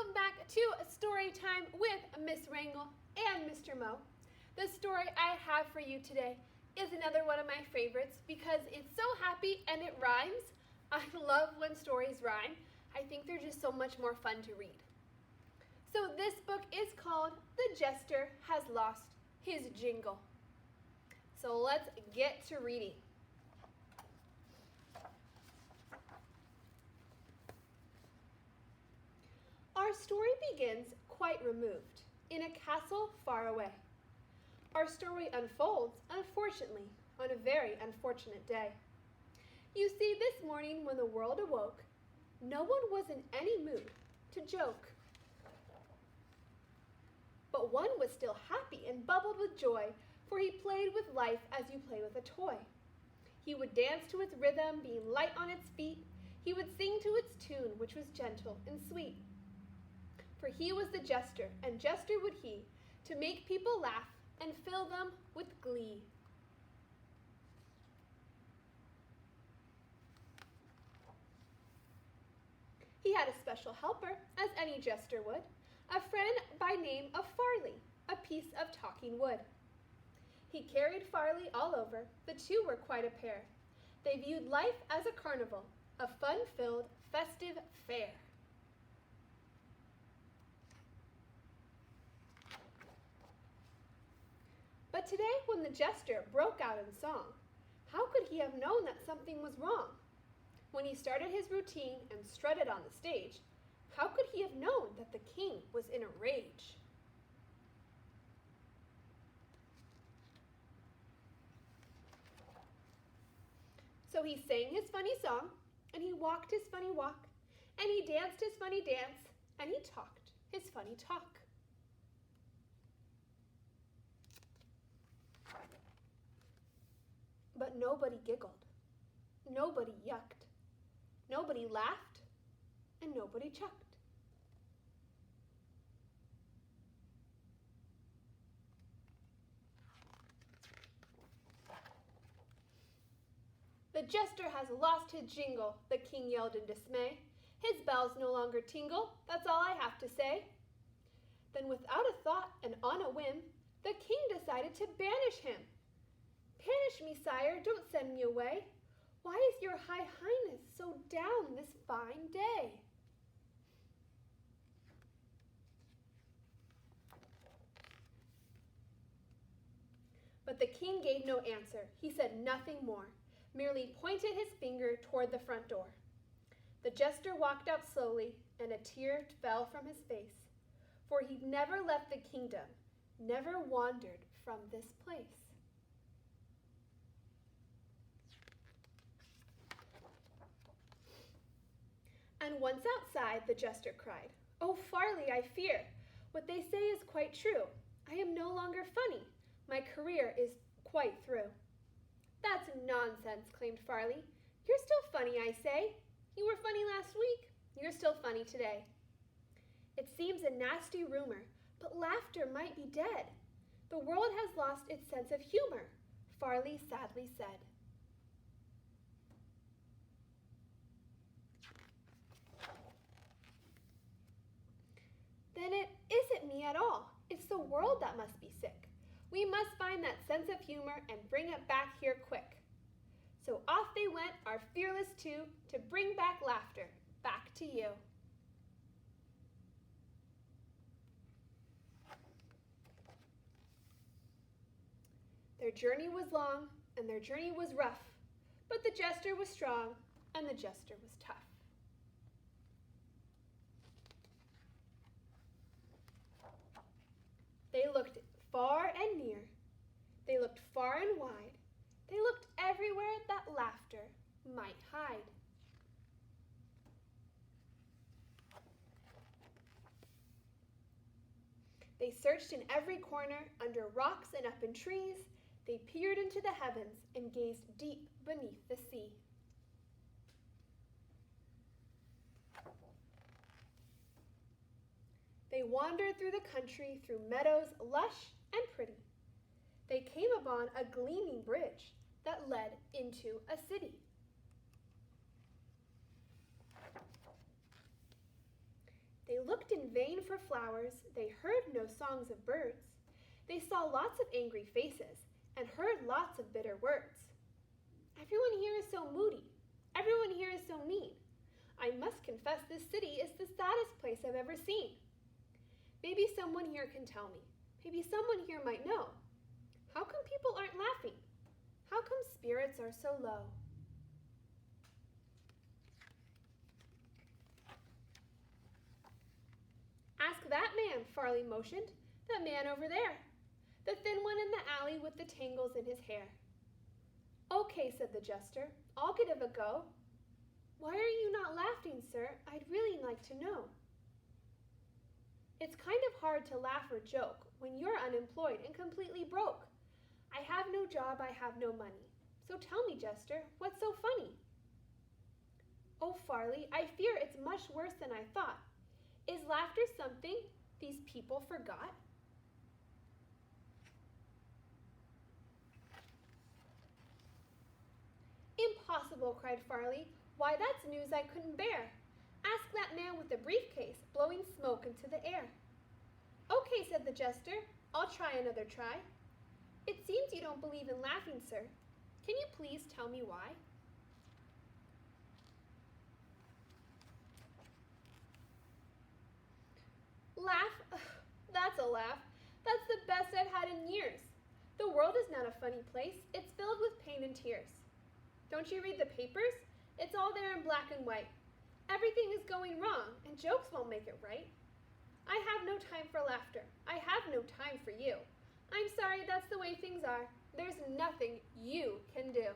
Welcome back to Story Time with Miss Wrangle and Mr. Mo. The story I have for you today is another one of my favorites because it's so happy and it rhymes. I love when stories rhyme. I think they're just so much more fun to read. So this book is called The Jester Has Lost His Jingle. So let's get to reading. Our story begins quite removed, in a castle far away. Our story unfolds, unfortunately, on a very unfortunate day. You see, this morning when the world awoke, no one was in any mood to joke. But one was still happy and bubbled with joy, for he played with life as you play with a toy. He would dance to its rhythm, being light on its feet. He would sing to its tune, which was gentle and sweet. For he was the jester, and jester would he, to make people laugh and fill them with glee. He had a special helper, as any jester would, a friend by name of Farley, a piece of talking wood. He carried Farley all over, the two were quite a pair. They viewed life as a carnival, a fun-filled, festive fair. But today, when the jester broke out in song, how could he have known that something was wrong? When he started his routine and strutted on the stage, how could he have known that the king was in a rage? So he sang his funny song, and he walked his funny walk, and he danced his funny dance, and he talked his funny talk. But nobody giggled, nobody yucked, nobody laughed, and nobody chucked. The jester has lost his jingle, the king yelled in dismay. His bells no longer tingle, that's all I have to say. Then without a thought and on a whim, the king decided to banish him. Banish me, sire, don't send me away. Why is your high highness so down this fine day? But the king gave no answer. He said nothing more, merely pointed his finger toward the front door. The jester walked out slowly, and a tear fell from his face, for he'd never left the kingdom, never wandered from this place. And once outside, the jester cried, "Oh, Farley, I fear. What they say is quite true. I am no longer funny. My career is quite through." "That's nonsense," claimed Farley. "You're still funny, I say. You were funny last week. You're still funny today." "It seems a nasty rumor, but laughter might be dead. The world has lost its sense of humor," Farley sadly said. "Then it isn't me at all. It's the world that must be sick. We must find that sense of humor and bring it back here quick." So off they went, our fearless two, to bring back laughter, back to you. Their journey was long, and their journey was rough, but the jester was strong, and the jester was tough. They looked far and near. They looked far and wide. They looked everywhere that laughter might hide. They searched in every corner, under rocks and up in trees. They peered into the heavens and gazed deep beneath the sea. They wandered through the country, through meadows lush and pretty. They came upon a gleaming bridge that led into a city. They looked looked in vain for flowers, they heard no songs of birds. They saw lots of angry faces and heard lots of bitter words. Everyone here is so moody. Everyone here is so mean. I must confess this city is the saddest place I've ever seen. Maybe someone here can tell me. Maybe someone here might know. How come people aren't laughing? How come spirits are so low? Ask that man, Farley motioned. That man over there. The thin one in the alley with the tangles in his hair. Okay, said the jester. I'll give it a go. Why are you not laughing, sir? I'd really like to know. It's kind of hard to laugh or joke when you're unemployed and completely broke. I have no job, I have no money. So tell me, jester, what's so funny? Oh, Farley, I fear it's much worse than I thought. Is laughter something these people forgot? Impossible, cried Farley. Why, that's news I couldn't bear. Ask that man with the briefcase, blowing smoke into the air. Okay, said the jester. I'll try another try. It seems you don't believe in laughing, sir. Can you please tell me why? Laugh? That's a laugh. That's the best I've had in years. The world is not a funny place. It's filled with pain and tears. Don't you read the papers? It's all there in black and white. Everything is going wrong, and jokes won't make it right. I have no time for laughter. I have no time for you. I'm sorry, that's the way things are. There's nothing you can do.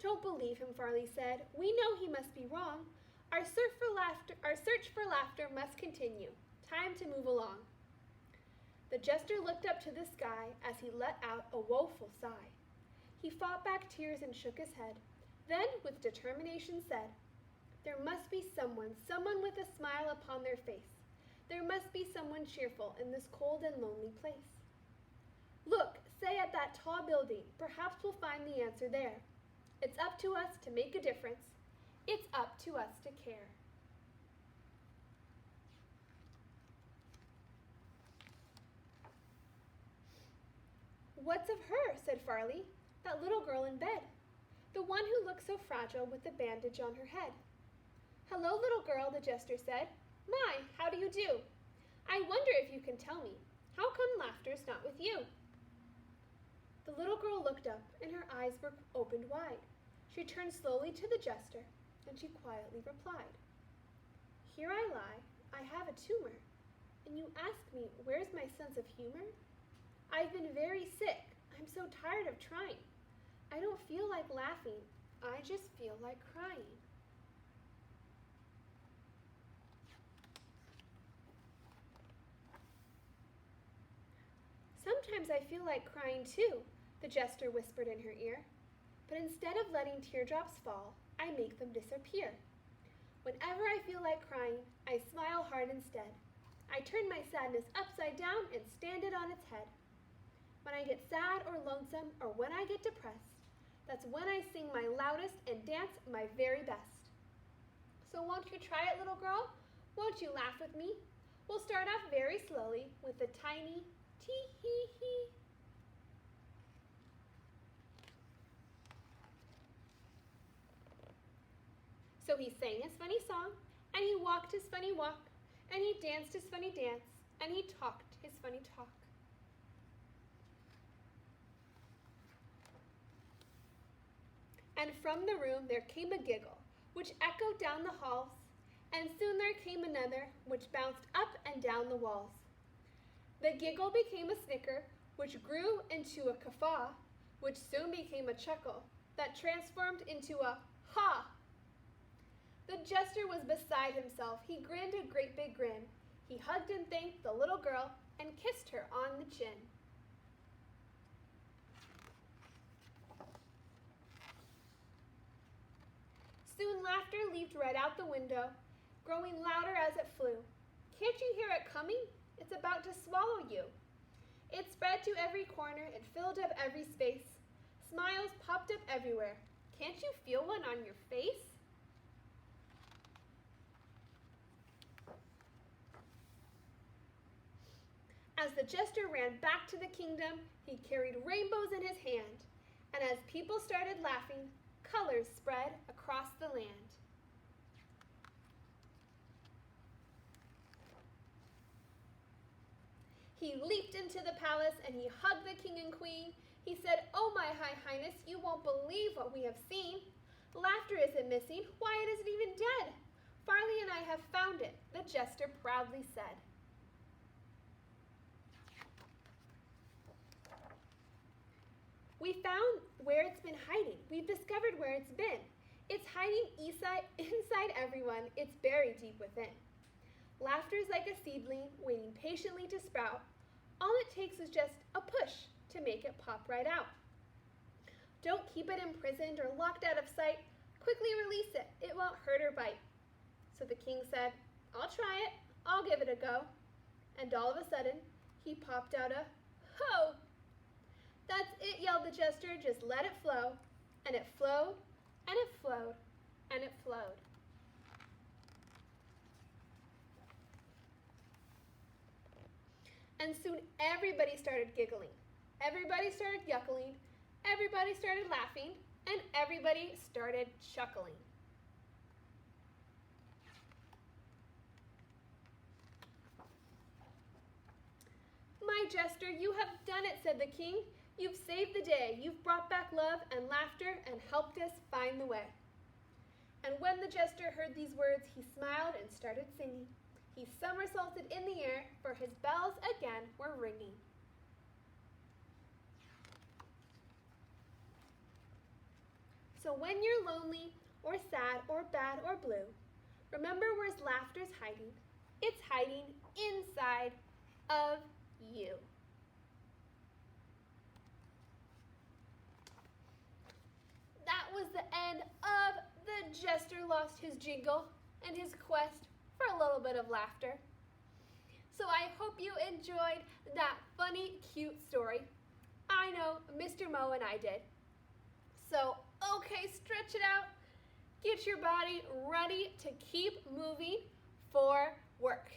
Don't believe him, Farley said. We know he must be wrong. Our search for laughter must continue. Time to move along. The jester looked up to the sky as he let out a woeful sigh. He fought back tears and shook his head, then with determination said, There must be someone with a smile upon their face. There must be someone cheerful in this cold and lonely place. Look, say at that tall building, perhaps we'll find the answer there. It's up to us to make a difference. It's up to us to care. What's of her? Said Farley. That little girl in bed. The one who looks so fragile with the bandage on her head. Hello, little girl, the jester said. My, how do you do? I wonder if you can tell me, how come laughter's not with you? The little girl looked up, and her eyes were opened wide. She turned slowly to the jester, and she quietly replied, Here I lie, I have a tumor, and you ask me, where's my sense of humor? I've been very sick, I'm so tired of trying. I don't feel like laughing, I just feel like crying. Sometimes I feel like crying too, the jester whispered in her ear. But instead of letting teardrops fall, I make them disappear. Whenever I feel like crying, I smile hard instead. I turn my sadness upside down and stand it on its head. When I get sad or lonesome or when I get depressed, that's when I sing my loudest and dance my very best. So won't you try it, little girl? Won't you laugh with me? We'll start off very slowly with a tiny tee-hee-hee. So he sang his funny song, and he walked his funny walk, and he danced his funny dance, and he talked his funny talk. And from the room there came a giggle, which echoed down the halls, and soon there came another, which bounced up and down the walls. The giggle became a snicker, which grew into a guffaw, which soon became a chuckle, that transformed into a ha! The jester was beside himself. He grinned a great big grin. He hugged and thanked the little girl and kissed her on the chin. Soon laughter leaped right out the window, growing louder as it flew. Can't you hear it coming? It's about to swallow you. It spread to every corner. It filled up every space. Smiles popped up everywhere. Can't you feel one on your face? As the jester ran back to the kingdom, he carried rainbows in his hand, and as people started laughing, colors spread across the land. He leaped into the palace and he hugged the king and queen. He said, "Oh, my high highness, you won't believe what we have seen. Laughter isn't missing. Why, it isn't even dead. Farley and I have found it," the jester proudly said. "We found where it's been hiding. We've discovered where it's been. It's hiding inside everyone. It's buried deep within. Laughter is like a seedling waiting patiently to sprout. All it takes is just a push to make it pop right out. Don't keep it imprisoned or locked out of sight. Quickly release it. It won't hurt or bite." So the king said, "I'll try it. I'll give it a go." And all of a sudden, he popped out a ho. "That's it," yelled the jester. "Just let it flow." And it flowed, and it flowed, and it flowed. And soon everybody started giggling. Everybody started yuckling. Everybody started laughing. And everybody started chuckling. "My jester, you have done it," said the king. "You've saved the day. You've brought back love and laughter and helped us find the way." And when the jester heard these words, he smiled and started singing. He somersaulted in the air, for his bells again were ringing. So when you're lonely or sad or bad or blue, remember where laughter's hiding. It's hiding inside of you. That was the end of The Jester Lost His Jingle and his quest for a little bit of laughter. So I hope you enjoyed that funny, cute story. I know Mr. Mo and I did. So, okay, stretch it out. Get your body ready to keep moving for work.